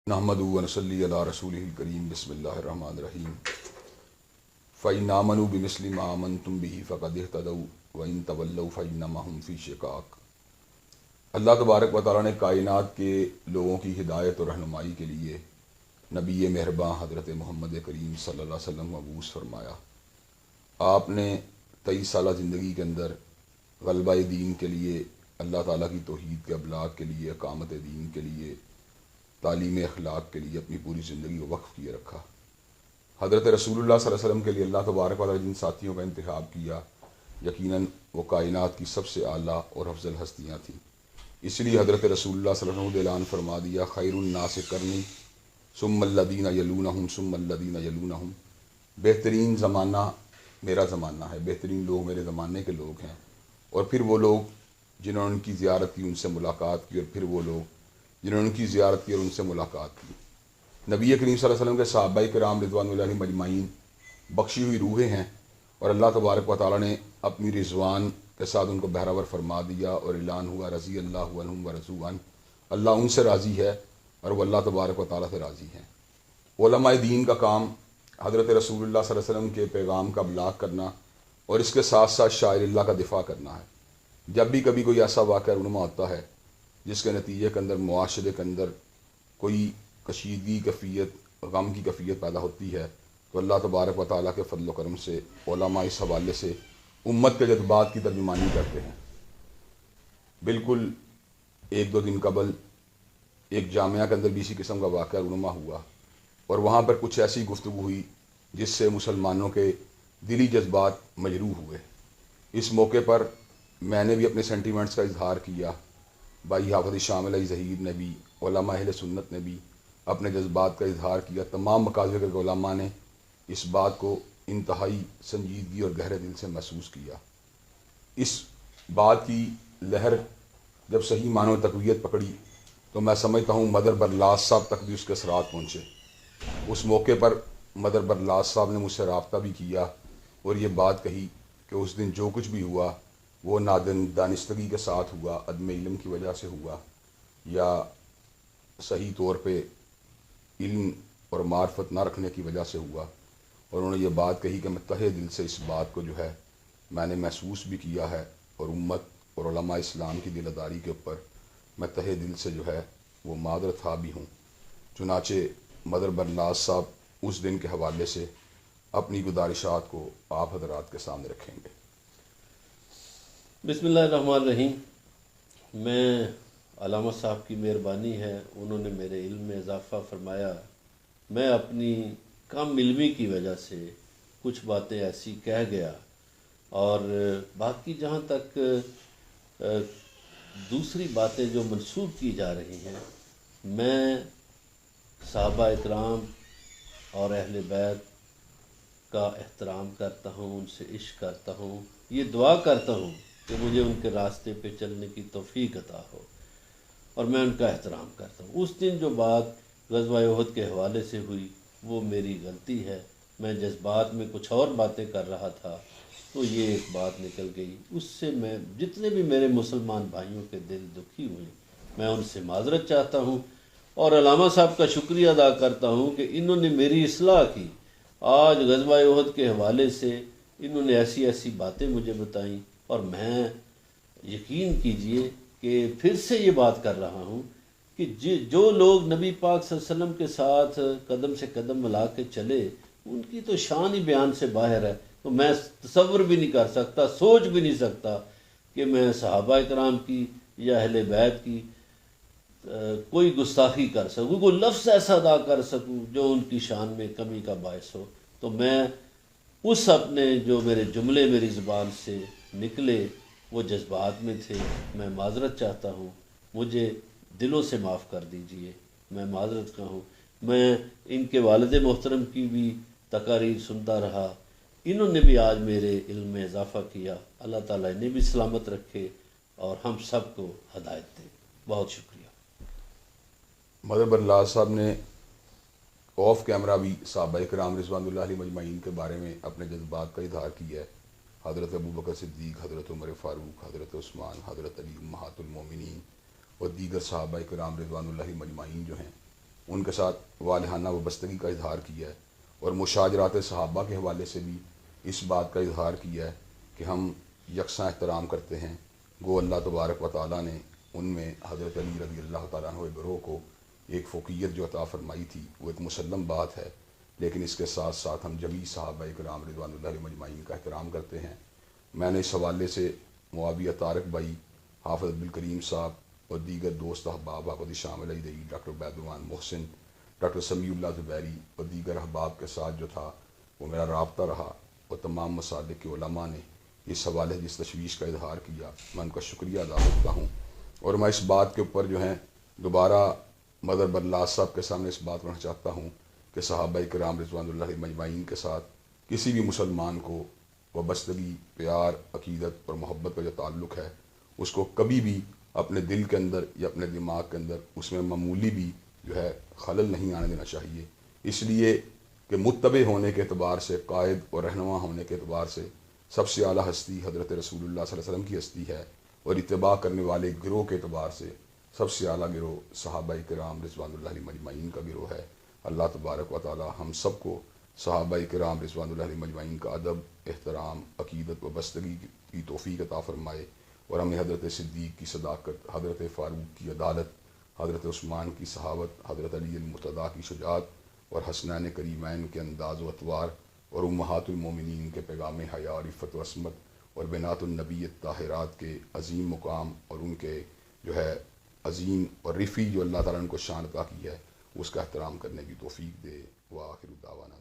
نحمدہ و نصلی علی رسولہ الکریم بسم اللہ الرحمن الرحیم فإن آمنوا بمثل ما آمنتم به فقد اهتدوا وإن تولوا فإنما هم في شقاق۔ اللہ تبارک و تعالیٰ نے کائنات کے لوگوں کی ہدایت اور رہنمائی کے لیے نبی مہرباں حضرت محمد کریم صلی اللہ علیہ وسلم مبعوث فرمایا۔ آپ نے 23 سالہ زندگی کے اندر غلبہ دین کے لیے، اللہ تعالیٰ کی توحید کے ابلاغ کے لیے، اقامت دین کے لیے، تعلیم اخلاق کے لیے اپنی پوری زندگی کو وقف کیے رکھا۔ حضرت رسول اللہ صلی اللہ علیہ وسلم کے لیے اللہ تبارک و تعالیٰ جن ساتھیوں کا انتخاب کیا، یقیناً وہ کائنات کی سب سے اعلیٰ اور افضل ہستیاں تھیں۔ اس لیے حضرت رسول اللہ صلی اللہ علیہ وسلم نے اعلان فرما دیا، خیر الناس قرنی ثم الذین یلونہم ثم الذین یلونہم، بہترین زمانہ میرا زمانہ ہے، بہترین لوگ میرے زمانے کے لوگ ہیں، اور پھر وہ لوگ جنہوں نے ان کی زیارت کی، ان سے ملاقات کی، اور پھر وہ لوگ جنہوں نے ان کی زیارت کی اور ان سے ملاقات کی۔ نبی کریم صلی اللہ علیہ وسلم کے صحابہ کرام رضوان اللہ علیہم مجمعین بخشی ہوئی روحیں ہیں، اور اللہ تبارک و تعالیٰ نے اپنی رضوان کے ساتھ ان کو بہراور فرما دیا، اور اعلان ہوا رضی اللہ عنہم ورضوا عنہ، اللہ ان سے راضی ہے اور وہ اللہ تبارک و تعالیٰ سے راضی ہیں۔ علماء دین کا کام حضرت رسول اللہ صلی اللہ علیہ وسلم کے پیغام کا ابلاغ کرنا اور اس کے ساتھ ساتھ شاعر اللہ کا دفاع کرنا ہے۔ جب بھی کبھی کوئی ایسا واقعہ رونما ہوتا ہے جس کے نتیجے کے اندر معاشرے کے اندر کوئی کشیدگی کیفیت، غم کی کیفیت پیدا ہوتی ہے، تو اللہ تبارک و تعالیٰ کے فضل و کرم سے علماء اس حوالے سے امت کے جذبات کی ترجمانی کرتے ہیں۔ بالکل 1-2 دن قبل ایک جامعہ کے اندر بھی اسی قسم کا واقعہ رونما ہوا، اور وہاں پر کچھ ایسی گفتگو ہوئی جس سے مسلمانوں کے دلی جذبات مجروح ہوئے۔ اس موقع پر میں نے بھی اپنے سینٹیمنٹس کا اظہار کیا، بھائی حافظ شام علیہ ظہیر نے بھی، علماء اہل سنت نے بھی اپنے جذبات کا اظہار کیا۔ تمام مکاتب کے علماء نے اس بات کو انتہائی سنجیدگی اور گہرے دل سے محسوس کیا۔ اس بات کی لہر جب صحیح معنوں میں تقویت پکڑی تو میں سمجھتا ہوں مدر برلاس صاحب تک بھی اس کے اثرات پہنچے۔ اس موقع پر مدر برلاس صاحب نے مجھ سے رابطہ بھی کیا اور یہ بات کہی کہ اس دن جو کچھ بھی ہوا وہ دانستگی کے ساتھ ہوا، عدم علم کی وجہ سے ہوا، یا صحیح طور پہ علم اور معرفت نہ رکھنے کی وجہ سے ہوا۔ اور انہوں نے یہ بات کہی کہ میں تہہ دل سے اس بات کو جو ہے میں نے محسوس بھی کیا ہے، اور امت اور علماء اسلام کی دل داری کے اوپر میں تہہ دل سے جو ہے وہ معذرت خواہ بھی ہوں۔ چنانچہ مدر برلاس صاحب اس دن کے حوالے سے اپنی گزارشات کو آپ حضرات کے سامنے رکھیں گے۔ بسم اللہ الرحمن الرحیم۔ میں علامہ صاحب کی مہربانی ہے، انہوں نے میرے علم میں اضافہ فرمایا۔ میں اپنی کم علمی کی وجہ سے کچھ باتیں ایسی کہہ گیا، اور باقی جہاں تک دوسری باتیں جو منسوب کی جا رہی ہیں، میں صحابہ اکرام اور اہل بیت کا احترام کرتا ہوں، ان سے عشق کرتا ہوں، یہ دعا کرتا ہوں کہ مجھے ان کے راستے پہ چلنے کی توفیق عطا ہو، اور میں ان کا احترام کرتا ہوں۔ اس دن جو بات غزوہ احد کے حوالے سے ہوئی وہ میری غلطی ہے، میں جذبات میں کچھ اور باتیں کر رہا تھا تو یہ ایک بات نکل گئی، اس سے میں جتنے بھی میرے مسلمان بھائیوں کے دل دکھی ہوئے میں ان سے معذرت چاہتا ہوں، اور علامہ صاحب کا شکریہ ادا کرتا ہوں کہ انہوں نے میری اصلاح کی۔ آج غزوہ احد کے حوالے سے انہوں نے ایسی ایسی باتیں مجھے بتائیں، اور میں یقین کیجئے کہ پھر سے یہ بات کر رہا ہوں کہ جو لوگ نبی پاک صلی اللہ علیہ وسلم کے ساتھ قدم سے قدم ملا کے چلے، ان کی تو شان ہی بیان سے باہر ہے۔ تو میں تصور بھی نہیں کر سکتا، سوچ بھی نہیں سکتا کہ میں صحابہ اکرام کی یا اہل بیت کی کوئی گستاخی کر سکوں، کوئی لفظ ایسا ادا کر سکوں جو ان کی شان میں کمی کا باعث ہو۔ تو میں اس اپنے جو میرے جملے میری زبان سے نکلے وہ جذبات میں تھے، میں معذرت چاہتا ہوں، مجھے دلوں سے معاف کر دیجئے، میں معذرت کا ہوں۔ میں ان کے والد محترم کی بھی تقاریر سنتا رہا، انہوں نے بھی آج میرے علم میں اضافہ کیا۔ اللہ تعالیٰ انہیں بھی سلامت رکھے اور ہم سب کو ہدایت دے۔ بہت شکریہ۔ مدر برلاس صاحب نے آف کیمرہ بھی صحابہ کرام رضوان اللہ علیہ مجمعین کے بارے میں اپنے جذبات کا اظہار کیا ہے۔ حضرت ابوبکر صدیق، حضرت عمر فاروق، حضرت عثمان، حضرت علی امہات المومنین اور دیگر صحابہ کرام رضوان اللہ مجمعین جو ہیں، ان کے ساتھ والہانہ وابستگی کا اظہار کیا ہے، اور مشاجرات صحابہ کے حوالے سے بھی اس بات کا اظہار کیا ہے کہ ہم یکساں احترام کرتے ہیں۔ گو اللہ تبارک و تعالیٰ نے ان میں حضرت علی رضی اللہ تعالیٰ عنہ گروہ کو ایک فوقیت جو عطا فرمائی تھی، وہ ایک مسلم بات ہے، لیکن اس کے ساتھ ساتھ ہم جمیع صحابہ کرام رضوان اللہ علیہم اجمعین کا احترام کرتے ہیں۔ میں نے اس حوالے سے معاویہ طارق بھائی، حافظ عبدالکریم صاحب اور دیگر دوست احباب حافظ شامل عیدئی، ڈاکٹر عبید الرحمن محسن، ڈاکٹر سمیع اللہ زبیری اور دیگر احباب کے ساتھ جو تھا وہ میرا رابطہ رہا، اور تمام مسالک کے علماء نے اس حوالے جس تشویش کا اظہار کیا، میں ان کا شکریہ ادا کرتا ہوں۔ اور میں اس بات کے اوپر جو ہے دوبارہ مدر برلاس صاحب کے سامنے اس بات کرنا چاہتا ہوں کہ صحابہ کرام رضوان اللہ علیہم اجمعین کے ساتھ کسی بھی مسلمان کو وابستگی، پیار، عقیدت اور محبت کا جو تعلق ہے، اس کو کبھی بھی اپنے دل کے اندر یا اپنے دماغ کے اندر اس میں معمولی بھی جو ہے خلل نہیں آنے دینا چاہیے، اس لیے کہ متبع ہونے کے اعتبار سے، قائد اور رہنما ہونے کے اعتبار سے سب سے اعلیٰ ہستی حضرت رسول اللہ صلی اللہ علیہ وسلم کی ہستی ہے، اور اتباع کرنے والے گروہ کے اعتبار سے سب سے اعلیٰ گروہ صحابہ کرام رضوان اللہ علیہم اجمعین کا گروہ ہے۔ اللہ تبارک و تعالی ہم سب کو صحابہ کرام رضوان اللہ علیہم اجمعین کا ادب، احترام، عقیدت و بستگی کی توفیق عطا فرمائے، اور ہمیں حضرت صدیق کی صداقت، حضرت فاروق کی عدالت، حضرت عثمان کی صحابت، حضرت علی المرتضیٰ کی شجاعت، اور حسنین کریمین کے انداز و اطوار، اور امہات المومنین کے پیغام حیا اور عفت و عصمت، اور بنات النبی الطاہرات کے عظیم مقام اور ان کے جو ہے عظیم اور رفیع جو اللہ تعالیٰ نے ان کو شان عطا کی ہے، اس کا احترام کرنے کی توفیق دے۔ وآخر دعوانا